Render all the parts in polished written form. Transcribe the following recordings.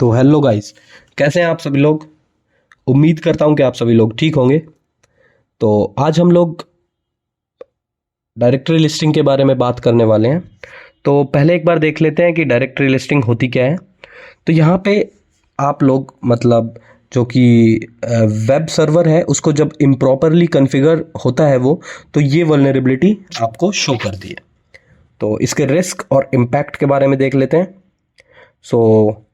तो hello guys, कैसे हैं आप सभी लोग। उम्मीद करता हूं कि आप सभी लोग ठीक होंगे। तो आज हम लोग डायरेक्टरी लिस्टिंग के बारे में बात करने वाले हैं। तो पहले एक बार देख लेते हैं कि डायरेक्टरी लिस्टिंग होती क्या है। तो यहाँ पे आप लोग मतलब जो कि वेब सर्वर है उसको जब इम्प्रॉपरली कॉन्फ़िगर होता है वो, तो ये वल्नरेबिलिटी आपको शो करती है। तो इसके रिस्क और इम्पैक्ट के बारे में देख लेते हैं। सो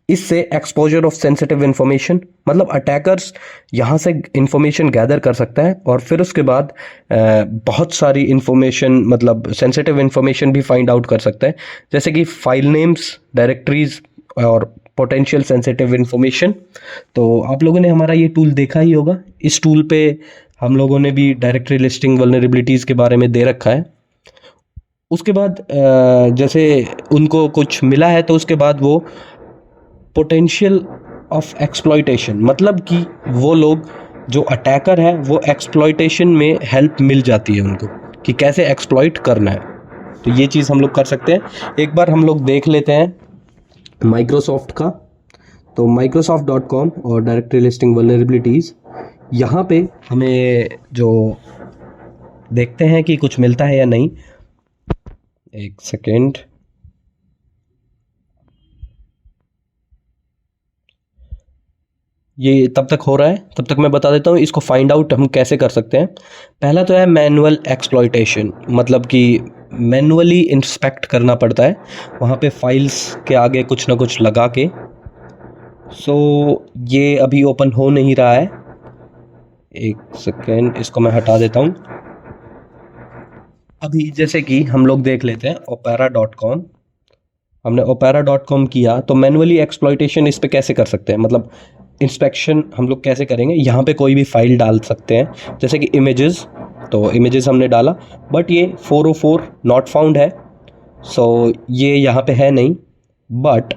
इससे एक्सपोजर ऑफ सेंसिटिव इंफॉर्मेशन, मतलब अटैकर्स यहाँ से इंफॉर्मेशन गैदर कर सकता है और फिर उसके बाद बहुत सारी इंफॉर्मेशन, मतलब सेंसिटिव इंफॉर्मेशन भी फाइंड आउट कर सकता है, जैसे कि फाइल नेम्स, डायरेक्टरीज और पोटेंशियल सेंसिटिव इंफॉर्मेशन। तो आप लोगों ने हमारा ये टूल देखा ही होगा। इस टूल पे हम लोगों ने भी डायरेक्टरी लिस्टिंग वल्नरेबिलिटीज़ के बारे में दे रखा है। उसके बाद जैसे उनको कुछ मिला है तो उसके बाद वो पोटेंशियल ऑफ एक्सप्लॉयटेशन, मतलब कि वो लोग जो अटैकर है वो एक्सप्लॉयटेशन में हेल्प मिल जाती है उनको कि कैसे एक्सप्लॉइट करना है। तो ये चीज़ हम लोग कर सकते हैं। एक बार हम लोग देख लेते हैं माइक्रोसॉफ्ट का। तो microsoft.com और डायरेक्टरी लिस्टिंग वल्नरेबिलिटीज़, यहाँ पे हमें जो देखते हैं कि कुछ मिलता है या नहीं। एक सेकेंड, ये तब तक हो रहा है, तब तक मैं बता देता हूँ इसको फाइंड आउट हम कैसे कर सकते हैं। पहला तो है मैनुअल एक्सप्लॉयटेशन, मतलब कि मैनुअली इंस्पेक्ट करना पड़ता है वहाँ पे फाइल्स के आगे कुछ ना कुछ लगा के। सो ये अभी ओपन हो नहीं रहा है। एक सेकेंड, इसको मैं हटा देता हूँ। अभी जैसे कि हम लोग देख लेते हैं opera.com। हमने opera.com किया तो मैनुअली एक्सप्लॉयटेशन इस पे कैसे कर सकते हैं, मतलब इंस्पेक्शन हम लोग कैसे करेंगे। यहाँ पे कोई भी फाइल डाल सकते हैं, जैसे कि इमेजेस। तो इमेजेस हमने डाला, बट ये 404 नॉट फाउंड है। सो ये यहाँ पे है नहीं। बट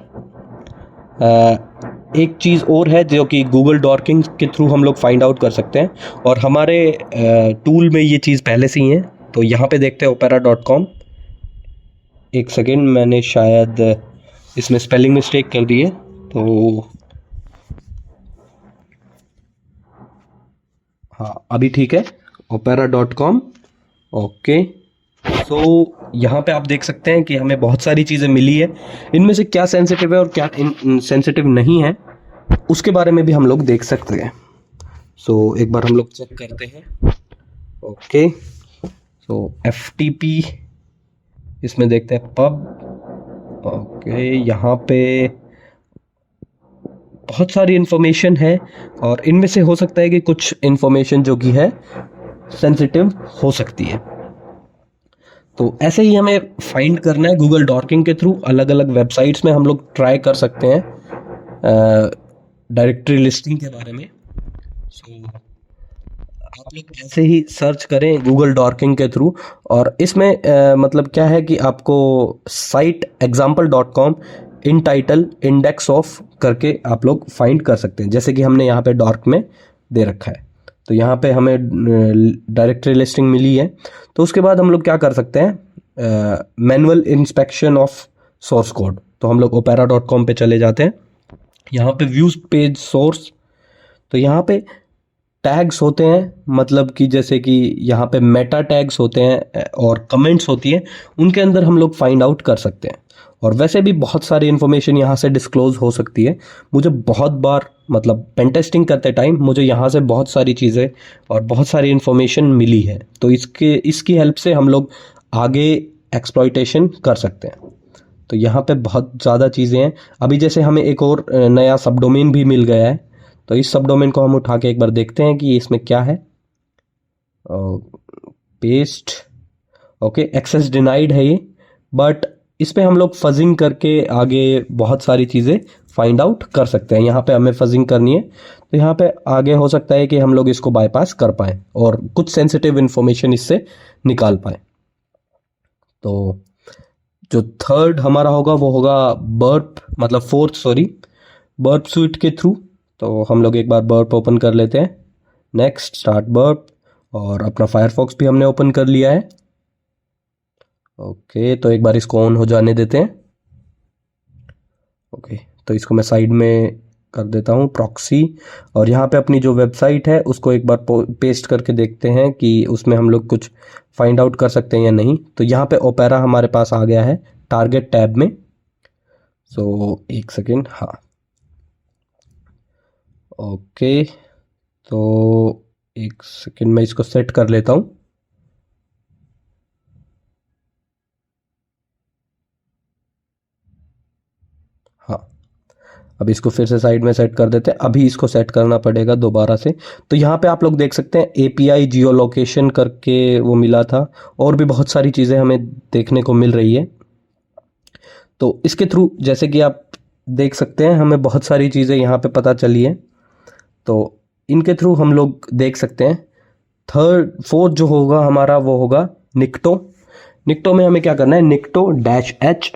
एक चीज़ और है जो कि गूगल डॉर्किंग के थ्रू हम लोग फाइंड आउट कर सकते हैं, और हमारे टूल में ये चीज़ पहले से ही है। तो यहाँ पे देखते हैं opera.com। एक सेकेंड, मैंने शायद इसमें स्पेलिंग मिस्टेक कर दी है। तो हाँ, अभी ठीक है, opera.com। ओके। सो यहाँ पे आप देख सकते हैं कि हमें बहुत सारी चीज़ें मिली है। इनमें से क्या सेंसिटिव है और क्या सेंसिटिव नहीं है, उसके बारे में भी हम लोग देख सकते हैं। सो एक बार हम लोग चेक करते हैं। ओके, सो FTP, इसमें देखते हैं पब। ओके, यहाँ पे बहुत सारी इन्फॉर्मेशन है और इनमें से हो सकता है कि कुछ इन्फॉर्मेशन जो कि है सेंसिटिव हो सकती है। तो ऐसे ही हमें फाइंड करना है गूगल डॉर्किंग के थ्रू। अलग अलग वेबसाइट्स में हम लोग ट्राई कर सकते हैं डायरेक्टरी लिस्टिंग के बारे में। सो आप लोग ऐसे ही सर्च करें गूगल डॉर्किंग के थ्रू, और इसमें मतलब क्या है कि आपको site example.com in title index of करके आप लोग फाइंड कर सकते हैं, जैसे कि हमने यहाँ पे डॉर्क में दे रखा है। तो यहाँ पे हमें डायरेक्टरी लिस्टिंग मिली है। तो उसके बाद हम लोग क्या कर सकते हैं, manual inspection of source code. तो हम लोग opera.com पे चले जाते हैं। यहाँ पे व्यूज पेज सोर्स, तो यहाँ पे टैग्स होते हैं, मतलब कि जैसे कि यहाँ पे मेटा टैग्स होते हैं और कमेंट्स होती हैं, उनके अंदर हम लोग फाइंड आउट कर सकते हैं। और वैसे भी बहुत सारी इन्फॉर्मेशन यहाँ से डिस्क्लोज हो सकती है। मुझे बहुत बार, मतलब पेन टेस्टिंग करते टाइम मुझे यहाँ से बहुत सारी चीज़ें और बहुत सारी इन्फॉर्मेशन मिली है। तो इसकी हेल्प से हम लोग आगे एक्सप्लॉयटेशन कर सकते हैं। तो यहाँ पे बहुत ज़्यादा चीज़ें हैं। अभी जैसे हमें एक और नया सब डोमेन भी मिल गया है। तो इस सब डोमेन को हम उठा के एक बार देखते हैं कि इसमें क्या है। पेस्ट, ओके, एक्सेस डिनाइड है ये, बट इस पे हम लोग फजिंग करके आगे बहुत सारी चीज़ें फाइंड आउट कर सकते हैं। यहाँ पे हमें फजिंग करनी है, तो यहाँ पे आगे हो सकता है कि हम लोग इसको बाईपास कर पाएँ और कुछ सेंसिटिव इन्फॉर्मेशन इससे निकाल पाएँ। तो जो थर्ड हमारा होगा वो होगा बर्प, मतलब फोर्थ, सॉरी, बर्प स्विट के थ्रू। तो हम लोग एक बार बर्प ओपन कर लेते हैं। नेक्स्ट, स्टार्ट बर्प, और अपना फायरफॉक्स भी हमने ओपन कर लिया है। ओके, तो एक बार इसको ऑन हो जाने देते हैं। ओके, तो इसको मैं साइड में कर देता हूँ प्रॉक्सी, और यहाँ पे अपनी जो वेबसाइट है उसको एक बार पेस्ट करके देखते हैं कि उसमें हम लोग कुछ फाइंड आउट कर सकते हैं या नहीं। तो यहाँ पे ओपेरा हमारे पास आ गया है टारगेट टैब में। सो एक सेकेंड, हाँ ओके, तो एक सेकेंड मैं इसको सेट कर लेता हूँ। हाँ, अब इसको फिर से साइड में सेट कर देते हैं। अभी इसको सेट करना पड़ेगा दोबारा से। तो यहाँ पे आप लोग देख सकते हैं एपीआई जियो लोकेशन करके वो मिला था, और भी बहुत सारी चीज़ें हमें देखने को मिल रही है। तो इसके थ्रू जैसे कि आप देख सकते हैं हमें बहुत सारी चीज़ें यहाँ पे पता चली है। तो इनके थ्रू हम लोग देख सकते हैं। फोर्थ जो होगा हमारा वो होगा निक्टो। निक्टो में हमें क्या करना है, निक्टो-H,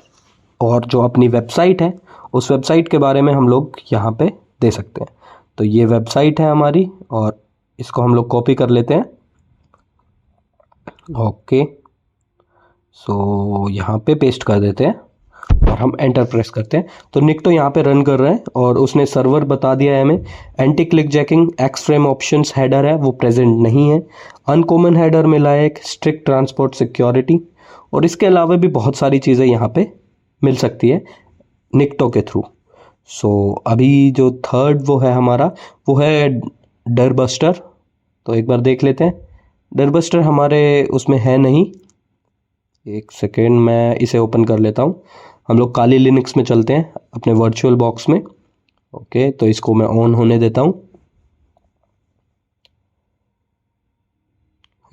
और जो अपनी वेबसाइट है उस वेबसाइट के बारे में हम लोग यहाँ पे दे सकते हैं। तो ये वेबसाइट है हमारी, और इसको हम लोग कॉपी कर लेते हैं। ओके, सो यहाँ पे पेस्ट कर देते हैं और हम एंटर प्रेस करते हैं। तो निक्टो यहाँ पे रन कर रहा है, और उसने सर्वर बता दिया है हमें। Anti click jacking x frame options header है वो प्रेजेंट नहीं है। अनकॉमन हेडर मिला है, एक स्ट्रिक्ट ट्रांसपोर्ट सिक्योरिटी, और इसके अलावा भी बहुत सारी चीज़ें यहाँ पे मिल सकती है निक्टो के थ्रू। सो अभी जो थर्ड वो है हमारा, वो है डरबस्टर। तो एक बार देख लेते हैं। डरबस्टर हमारे उसमें है नहीं। एक सेकेंड मैं इसे ओपन कर लेता हूँ। हम लोग काली लिनक्स में चलते हैं अपने वर्चुअल बॉक्स में। ओके, तो इसको मैं ऑन होने देता हूँ।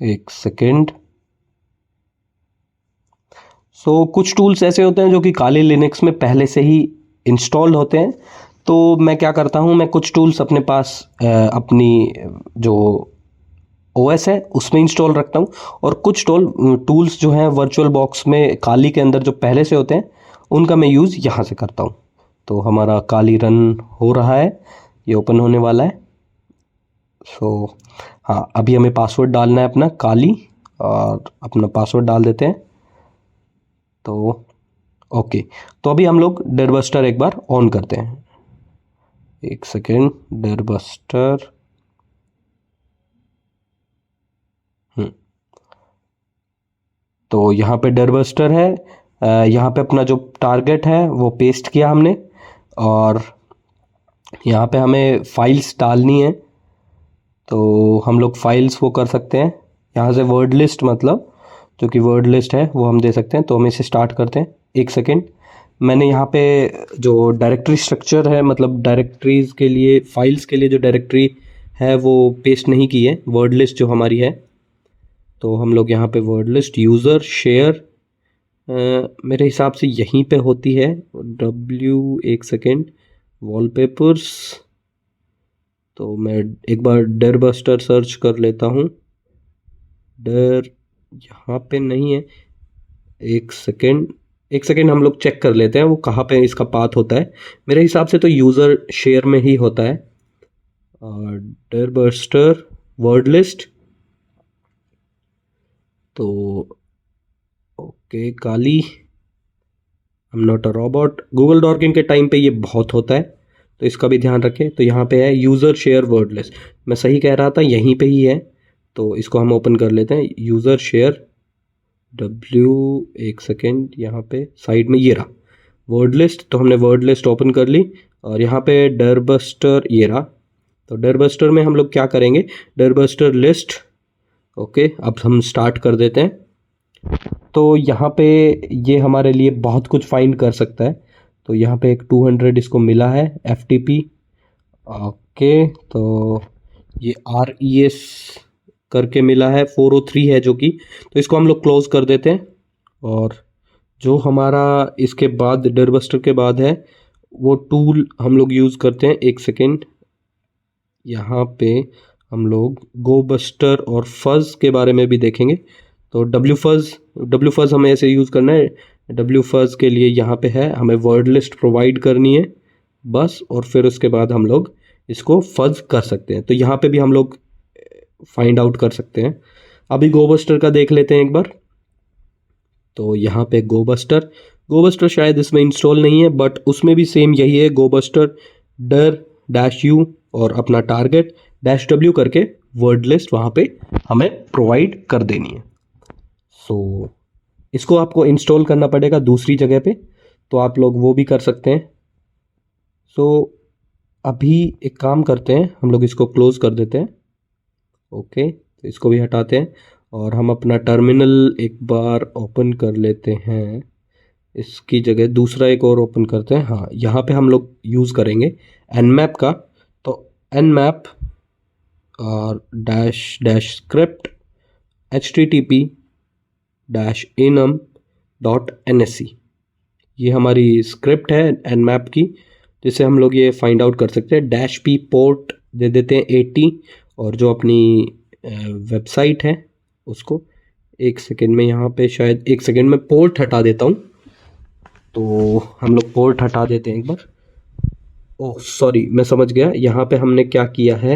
एक सेकेंड। सो कुछ टूल्स ऐसे होते हैं जो कि काली लिनक्स में पहले से ही इंस्टॉल्ड होते हैं। तो मैं क्या करता हूँ, मैं कुछ टूल्स अपने पास अपनी जो ओएस है उसमें इंस्टॉल रखता हूँ, और कुछ टूल्स जो हैं वर्चुअल बॉक्स में काली के अंदर जो पहले से होते हैं उनका मैं यूज़ यहाँ से करता हूँ। तो हमारा काली रन हो रहा है, ये ओपन होने वाला है। सो हाँ, अभी हमें पासवर्ड डालना है अपना काली, और अपना पासवर्ड डाल देते हैं। तो ओके, तो अभी हम लोग डरबस्टर एक बार ऑन करते हैं। एक सेकेंड, डरबस्टर, तो यहाँ पे डरबस्टर है। यहाँ पे अपना जो टारगेट है वो पेस्ट किया हमने, और यहाँ पे हमें फाइल्स डालनी है। तो हम लोग फाइल्स वो कर सकते हैं यहाँ से, वर्ड लिस्ट मतलब जो कि वर्ड लिस्ट है वो हम दे सकते हैं। तो हम इसे स्टार्ट करते हैं। एक सेकेंड, मैंने यहाँ पे जो डायरेक्टरी स्ट्रक्चर है, मतलब डायरेक्टरीज के लिए, फाइल्स के लिए जो डायरेक्टरी है वो पेस्ट नहीं की है, वर्ड लिस्ट जो हमारी है। तो हम लोग यहाँ पे वर्ड लिस्ट यूज़र शेयर, मेरे हिसाब से यहीं पे होती है। एक सेकेंड, वॉलपेपर्स। तो मैं एक बार डरबस्टर सर्च कर लेता हूँ। डर यहाँ पे नहीं है। एक सेकेंड हम लोग चेक कर लेते हैं वो कहाँ पे इसका पाथ होता है। मेरे हिसाब से तो यूज़र शेयर में ही होता है। डरबस्टर वर्ड लिस्ट, तो okay Kali, I am not a robot. Google docking के टाइम पे ये बहुत होता है, तो इसका भी ध्यान रखें। तो यहाँ पे है यूज़र शेयर वर्ड लिस्ट, मैं सही कह रहा था, यहीं पे ही है। तो इसको हम ओपन कर लेते हैं, यूज़र शेयर एक सेकेंड, यहाँ पे साइड में ये रहा वर्ड लिस्ट। तो हमने वर्ड लिस्ट ओपन कर ली, और यहाँ पे डरबस्टर ये रहा। तो डरबस्टर में हम लोग क्या करेंगे, डरबस्टर लिस्ट। ओके, अब हम स्टार्ट कर देते हैं। तो यहाँ पे ये हमारे लिए बहुत कुछ फाइंड कर सकता है। तो यहाँ पे एक 200 इसको मिला है FTP। ओके, तो ये RES करके मिला है, 403 है जो कि, तो इसको हम लोग क्लोज कर देते हैं। और जो हमारा इसके बाद डरबस्टर के बाद है वो टूल हम लोग यूज़ करते हैं। एक सेकेंड, यहाँ पे हम लोग गोबस्टर और फज़ के बारे में भी देखेंगे। तो डब्ल्यू फज़ हमें ऐसे यूज़ करना है। डब्ल्यू फज़ के लिए यहाँ पे है, हमें वर्ड लिस्ट प्रोवाइड करनी है बस, और फिर उसके बाद हम लोग इसको फज़ कर सकते हैं। तो यहाँ पे भी हम लोग फाइंड आउट कर सकते हैं। अभी गोबस्टर का देख लेते हैं एक बार। तो यहाँ पे गोबस्टर, गोबस्टर शायद इसमें इंस्टॉल नहीं है, बट उसमें भी सेम यही है, गोबस्टर डर डैश यू और अपना टारगेट डैश डब्ल्यू करके वर्ड लिस्ट वहाँ पे हमें प्रोवाइड कर देनी है। सो इसको आपको इंस्टॉल करना पड़ेगा दूसरी जगह पे, तो आप लोग वो भी कर सकते हैं। सो अभी एक काम करते हैं, हम लोग इसको क्लोज़ कर देते हैं। ओके, तो इसको भी हटाते हैं और हम अपना टर्मिनल एक बार ओपन कर लेते हैं। इसकी जगह दूसरा एक और ओपन करते हैं। हाँ, यहाँ पे हम लोग यूज़ करेंगे nmap का। तो nmap और dash dash script http dash enum.nsc, ये हमारी स्क्रिप्ट है nmap की, जिससे हम लोग ये फाइंड आउट कर सकते हैं। डैश p पोर्ट दे देते हैं 80 और जो अपनी वेबसाइट है उसको एक सेकेंड में, यहाँ पे शायद एक सेकेंड में पोर्ट हटा देता हूँ। तो हम लोग पोर्ट हटा देते हैं एक बार। ओह सॉरी, मैं समझ गया, यहाँ पे हमने क्या किया है,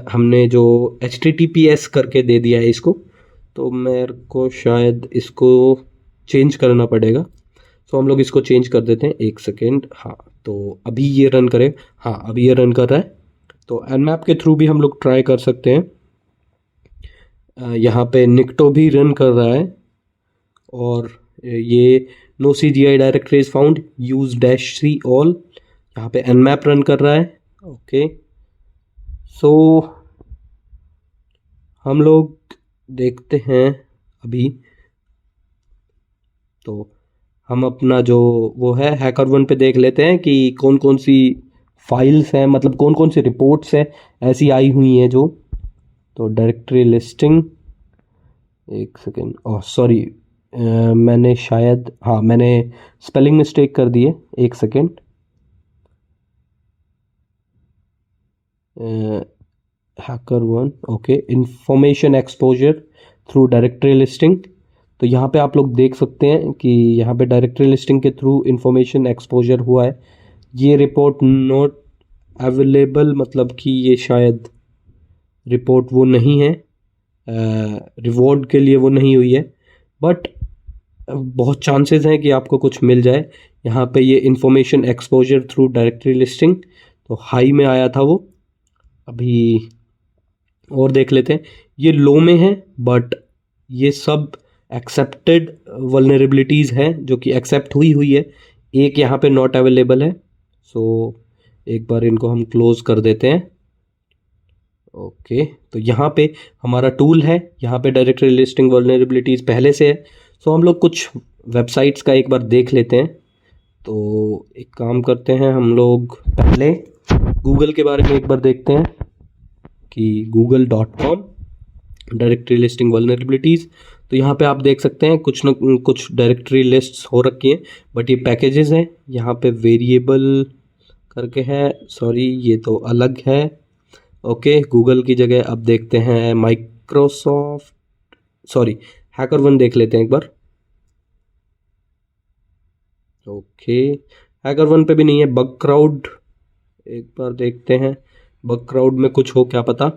हमने जो HTTPS करके दे दिया है इसको, तो मेरे को शायद इसको चेंज करना पड़ेगा। तो हम लोग इसको चेंज कर देते हैं, एक सेकेंड। हाँ, तो अभी ये रन करे। हाँ, अभी ये रन कर रहा है। तो nmap के थ्रू भी हम लोग ट्राई कर सकते हैं। यहाँ पे निक्टो भी रन कर रहा है और ये no CGI directories found, use dash C all, यहाँ पे nmap रन कर रहा है। ओके, सो हम लोग देखते हैं अभी। तो हम अपना जो वो है HackerOne पे देख लेते हैं कि कौन कौन सी फाइल्स हैं, मतलब कौन कौन सी रिपोर्ट्स हैं ऐसी आई हुई हैं जो। तो डायरेक्टरी लिस्टिंग, एक सेकेंड, ओह सॉरी, मैंने शायद, हाँ मैंने स्पेलिंग मिस्टेक कर दी है, एक second. HackerOne, okay, information exposure through directory listing. तो यहाँ पे आप लोग देख सकते हैं कि यहाँ पे डायरेक्टरी लिस्टिंग के थ्रू इंफॉर्मेशन एक्सपोजर हुआ है। ये रिपोर्ट नॉट अवेलेबल, मतलब कि ये शायद रिपोर्ट वो नहीं है, रिवॉर्ड के लिए वो नहीं हुई है, बट बहुत चांसेस हैं कि आपको कुछ मिल जाए। यहाँ पे ये information exposure through directory listing तो हाई में आया था वो। अभी और देख लेते हैं, ये लो में है, बट ये सब एक्सेप्टेड वल्नरेबिलिटीज़ हैं जो कि एक्सेप्ट हुई है। एक यहाँ पे नॉट अवेलेबल है। सो एक बार इनको हम क्लोज़ कर देते हैं। ओके, तो यहाँ पे हमारा टूल है, यहाँ पे डायरेक्टरी लिस्टिंग वल्नरेबिलिटीज़ पहले से है। सो हम लोग कुछ वेबसाइट्स का एक बार देख लेते हैं। तो एक काम करते हैं, हम लोग पहले गूगल के बारे में एक बार देखते हैं कि google.com डायरेक्टरी लिस्टिंग वल्नरेबिलिटीज़। तो यहाँ पे आप देख सकते हैं कुछ न कुछ डायरेक्टरी लिस्ट्स हो रखी हैं, बट ये पैकेजेस हैं। यहाँ पे वेरिएबल करके है, सॉरी ये तो अलग है। ओके, गूगल की जगह अब देखते हैं माइक्रोसॉफ्ट, सॉरी HackerOne देख लेते हैं एक बार। ओके, HackerOne पे भी नहीं है। बगक्राउड एक बार देखते हैं, बगक्राउड में कुछ हो क्या पता।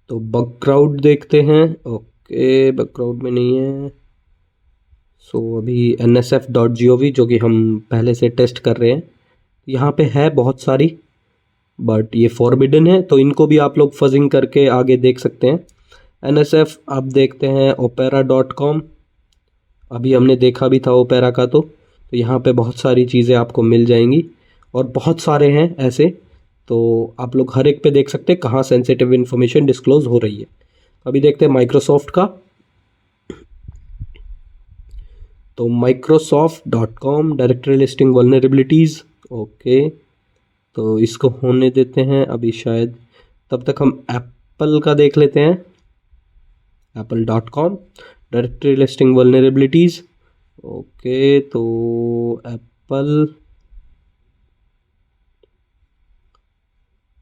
तो बगक्राउड देखते हैं। ओके, बगक्राउड में नहीं है। सो अभी nsf.gov जो कि हम पहले से टेस्ट कर रहे हैं, यहाँ पे है बहुत सारी, बट ये फॉरबिडन है, तो इनको भी आप लोग फजिंग करके आगे देख सकते हैं। NSF अब देखते हैं opera.com, अभी हमने देखा भी था ओपेरा का। तो यहाँ पे बहुत सारी चीज़ें आपको मिल जाएंगी और बहुत सारे हैं ऐसे, तो आप लोग हर एक पे देख सकते हैं कहाँ सेंसिटिव इन्फॉर्मेशन डिस्क्लोज हो रही है। अभी देखते हैं माइक्रोसॉफ्ट का। तो microsoft.com directory listing vulnerabilities. Okay, तो इसको होने देते हैं अभी, शायद तब तक हम एप्पल का देख लेते हैं। apple.com directory listing vulnerabilities. Okay, तो एप्पल,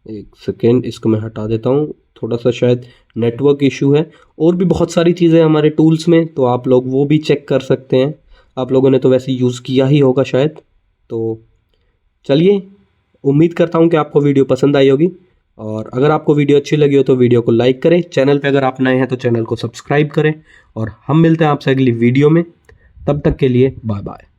एक सेकेंड, इसको मैं हटा देता हूँ, थोड़ा सा शायद नेटवर्क इशू है। और भी बहुत सारी चीज़ें हमारे टूल्स में, तो आप लोग वो भी चेक कर सकते हैं। आप लोगों ने तो वैसे यूज़ किया ही होगा शायद। तो चलिए, उम्मीद करता हूँ कि आपको वीडियो पसंद आई होगी, और अगर आपको वीडियो अच्छी लगी हो तो वीडियो को लाइक करें। चैनल पे अगर आप नए हैं तो चैनल को सब्सक्राइब करें, और हम मिलते हैं आपसे अगली वीडियो में। तब तक के लिए बाय बाय।